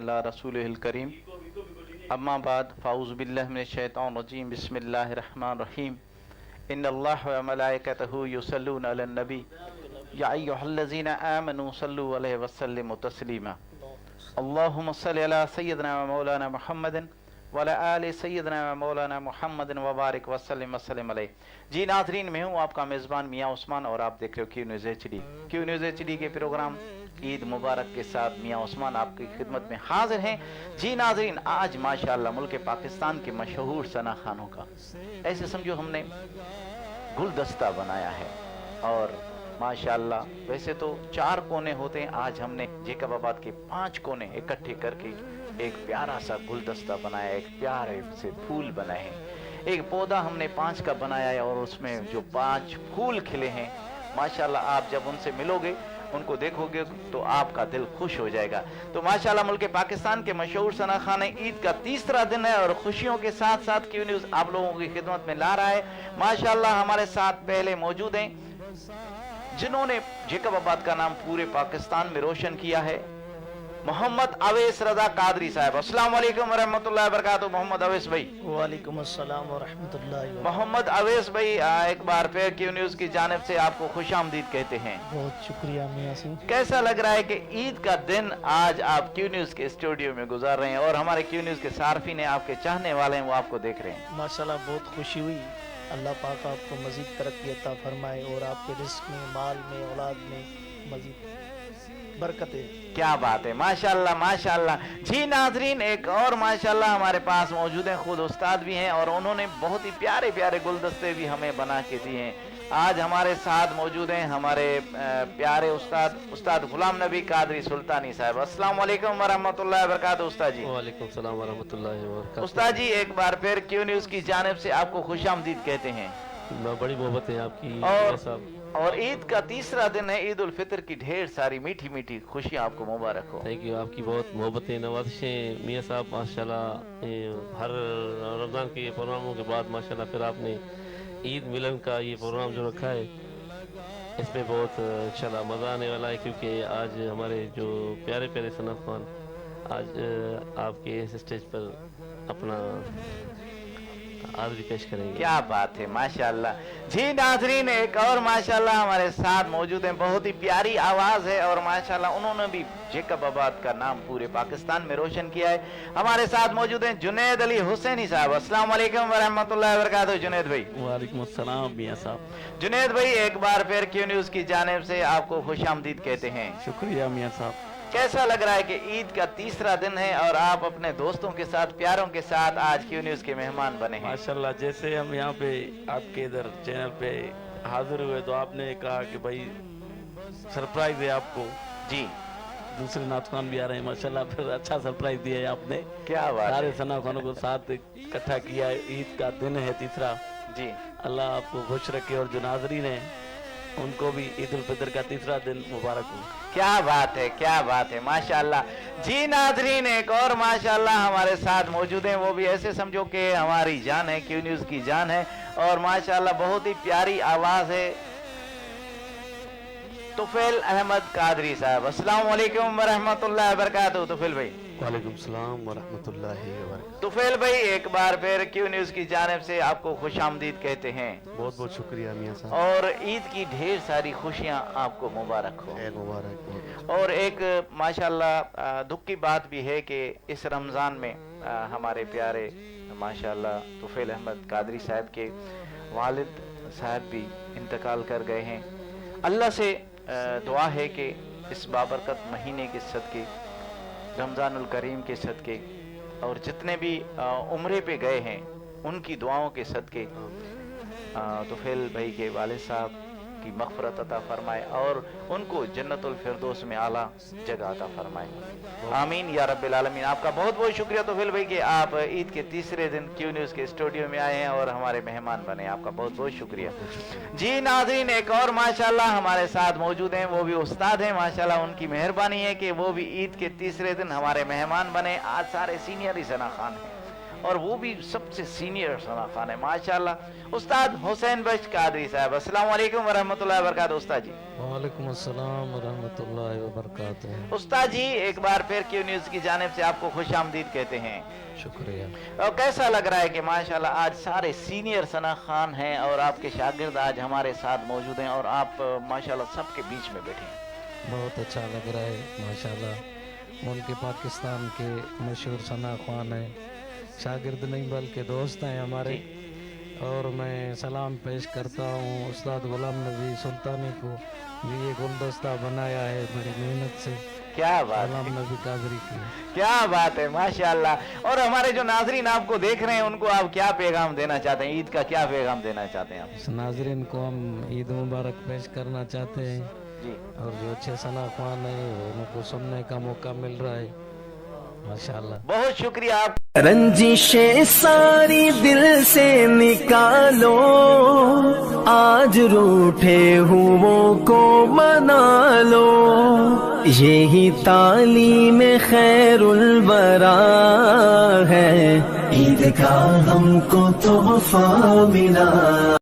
अला रसूलिहिल करीम अम्मा बाद फ़ाऊज़ु बिल्लाहि मिनश शैतानिर रजीम बिस्मिल्लाहिर रहमानिर रहीम इन्नल्लाह व मलाइकतहु युसल्लूना अलन नबी या अय्युहल्लज़ीना आमनू सल्लु अलैहि वसल्लिमु तस्लीमा अल्लाहुम्मा सल्लि अला सय्यिदिना व मौलाना मुहम्मदिन व अला आलि सय्यिदिना व मौलाना मुहम्मदिन व बारिक वसल्लिम वसल्लिम अलैहि। जी नाज़रीन, मैं हूँ आपका मेज़बान मियाँ उस्मान और आप देख रहे हो Q news HD। Q news HD के प्रोग्राम ईद मुबारक के साथ मियाँ उस्मान आपकी खिदमत में हाजिर हैं। जी नाज़रीन, आज माशाअल्लाह मुल्क पाकिस्तान के मशहूर सना खानों का ऐसे समझो हमने गुलदस्ता बनाया है और माशाअल्लाह वैसे तो 4 कोने होते हैं, आज हमने जेकबाबाद के 5 कोने इकट्ठे करके एक प्यारा सा गुलदस्ता बनाया, एक प्यारे से फूल बनाए हैं। एक पौधा हमने 5 का बनाया है और उसमें जो 5 फूल खिले हैं माशाअल्लाह, आप जब उनसे मिलोगे उनको देखोगे तो आपका दिल खुश हो जाएगा। तो माशाअल्लाह मुल्क पाकिस्तान के मशहूर सना खाने ईद का तीसरा दिन है और खुशियों के साथ साथ क्यू न्यूज़ आप लोगों की खिदमत में ला रहा है। माशाअल्लाह हमारे साथ पहले मौजूद हैं जिन्होंने जेकबाबाद का नाम पूरे पाकिस्तान में रोशन किया है, मोहम्मद अवैस रजा कादरी साहब। अस्सलाम वालेकुम वरहमतुल्लाहि वबरकातुहू। मोहम्मद अवैस भाई। वालेकुम अस्सलाम वरहमतुल्लाहि वबरकातुहू। मोहम्मद अवैस भाई, एक बार फिर क्यू न्यूज़ की जानिब से आपको खुशामदीद कहते हैं। बहुत शुक्रिया मियां सिंह। कैसा लग रहा है कि ईद का दिन आज आप क्यू न्यूज़ के स्टूडियो में गुजार रहे हैं और हमारे क्यू न्यूज़ के सार्फिन हैं, आपके चाहने वाले हैं, वो आपको देख रहे हैं। माशाल्लाह बहुत खुशी हुई। अल्लाह पाक आपको मजीद तरक्की अता फरमाए और आपके रिस्क में, माल में, औलाद में मजीद बरकतें। क्या बात है, माशाअल्लाह माशाअल्लाह। जी नाजरीन, एक और माशाअल्लाह हमारे पास मौजूद हैं, खुद उस्ताद भी हैं और उन्होंने बहुत ही प्यारे प्यारे गुलदस्ते भी हमें बना के दिए हैं। आज हमारे साथ मौजूद हैं हमारे प्यारे उस्ताद गुलाम नबी कादरी सुल्तानी साहब। अस्सलाम वालेकुम वरहमतुल्लाहि वबरकातुहू उस्ताद जी। वालेकुम सलाम वरहमतुल्लाहि वबरकातुहू। उस्ताद जी एक बार फिर क्यू न्यूज़ की जानिब से आपको खुशामदीद कहते हैं। बड़ी मोहब्बत है आपकी और ईद का तीसरा दिन है, ईद उल फितर की ढेर सारी मीठी मीठी खुशियाँ आपको मुबारक हो। थैंक यू, आपकी बहुत मोहब्बतें, नवाज़िशें मियाँ साहब। माशाल्लाह हर रमज़ान के प्रोग्रामों के बाद माशाल्लाह फिर आपने ईद मिलन का ये प्रोग्राम जो रखा है, इसमें बहुत इंशाल्लाह मज़ा आने वाला है क्योंकि आज हमारे जो प्यारे प्यारे सनत खान आज आपके इस स्टेज पर अपना हाज़िरी पेश करेंगे। क्या बात है, माशाअल्लाह। जी नाज़रीन, एक और माशाअल्लाह हमारे साथ मौजूद हैं, बहुत ही प्यारी आवाज़ है और माशाअल्लाह उन्होंने भी जेकबाबाद का नाम पूरे पाकिस्तान में रोशन किया है। हमारे साथ मौजूद हैं जुनैद अली हुसैनी साहब। अस्सलाम वालेकुम वरहमतुल्लाहि वबरकातुहू। जुनैद भाई। वालेकुम अस्सलाम मियाँ साहब। जुनैद भाई एक बार फिर क्यू न्यूज़ की जानिब से आपको खुशामदीद कहते हैं। शुक्रिया मियाँ साहब। कैसा लग रहा है कि ईद का तीसरा दिन है और आप अपने दोस्तों के साथ, प्यारों के साथ आज क्यू न्यूज़ के मेहमान बने हैं? माशाल्लाह, जैसे हम यहाँ पे आपके इधर चैनल पे हाजिर हुए तो आपने कहा कि भाई सरप्राइज है आपको। जी, दूसरे नात खान भी आ रहे हैं माशाल्लाह, फिर अच्छा सरप्राइज दिया है आपने। क्या बात सारे है। सना खानों को साथ इकट्ठा किया है। ईद का दिन है तीसरा। जी, अल्लाह आपको खुश रखे और जो नाजरीन है उनको भी ईद उल फितर का तीसरा दिन मुबारक हो। क्या बात है, क्या बात है, माशाअल्लाह। जी नाजरीन, एक और माशाअल्लाह हमारे साथ मौजूद हैं, वो भी ऐसे समझो कि हमारी जान है, क्यू न्यूज़ की जान है और माशाअल्लाह बहुत ही प्यारी आवाज़ है, तुफैल अहमद कादरी साहब। अस्सलाम वालेकुम वरहमतुल्लाहि वबरकातुहू। तुफैल भाई। वालेकुम सलाम वरहमतुल्लाहि वबरकातुहू। तुफैल भाई एक बार फिर क्यू न्यूज़ की जानिब से आपको खुशामदीद कहते हैं। बहुत बहुत शुक्रिया मियाँ साहब। और ईद की ढेर सारी खुशियाँ आपको मुबारक हो। मुबारक। और एक माशाअल्लाह दुख की बात भी है कि इस रमज़ान में हमारे प्यारे माशाअल्लाह तुफैल अहमद कादरी साहब के वालिद साहब भी इंतकाल कर गए हैं। अल्लाह से दुआ है कि इस बाबरकत महीने के सदके, रमज़ानुल करीम के सदके और जितने भी उम्रे पे गए हैं उनकी दुआओं के सदके तुफैल भाई के वालिद साहब की मग़फ़िरत अता फरमाए और उनको जन्नतुल फिरदौस में आला जगह अता फरमाए। आमीन या रब्बिल आलमीन। आपका बहुत बहुत शुक्रिया तुफैल भाई कि आप ईद के तीसरे दिन क्यू न्यूज़ के स्टूडियो में आए हैं और हमारे मेहमान बने। आपका बहुत बहुत शुक्रिया। जी नाज़रीन, एक और माशाअल्लाह हमारे साथ मौजूद हैं, वो भी उस्ताद हैं। माशाअल्लाह उनकी मेहरबानी है कि वो भी ईद के तीसरे दिन हमारे मेहमान बने। आज सारे सीनियर ही सना खान हैं اور وہ بھی سب سے سینئر ثنا خان ہے ماشاءاللہ۔ استاد حسین بخش قادری صاحب، السلام علیکم ورحمۃ اللہ وبرکاتہ۔ استاد جی وعلیکم السلام ورحمۃ اللہ وبرکاتہ۔ استاد جی ایک بار پھر کیو نیوز کی جانب سے آپ کو خوش آمدید کہتے ہیں۔ شکریہ۔ اور کیسا لگ رہا ہے کہ ماشاءاللہ آج سارے سینئر ثنا خان ہیں اور آپ کے شاگرد آج ہمارے ساتھ موجود ہیں اور آپ ماشاءاللہ سب کے بیچ میں بیٹھے ہیں؟ بہت اچھا لگ رہا ہے ماشاءاللہ۔ ملک پاکستان کے مشہور ثنا خوان ہیں، شاگرد نہیں بلکہ دوست ہیں ہمارے، اور میں سلام پیش کرتا ہوں استاد غلام نبی سلطانی کو، بھی یہ گلدستہ بنایا ہے بڑی محنت سے، کیا بات ہے، غلام نبی قادری کی۔ کیا بات ہے ماشاءاللہ۔ اور ہمارے جو ناظرین آپ کو دیکھ رہے ہیں ان کو آپ کیا پیغام دینا چاہتے ہیں؟ عید کا کیا پیغام دینا چاہتے ہیں آپ؟ ناظرین کو ہم عید مبارک پیش کرنا چاہتے ہیں، جی اور جو اچھے ثنا خوان ہیں ان کو سننے کا موقع مل رہا ہے ماشاءاللہ۔ بہت شکریہ آپ۔ رنجشیں ساری دل سے نکالو، آج روٹھے ہوں کو منا لو، یہی تعلیم خیر الورا ہے، عید کا ہم کو تحفہ ملا۔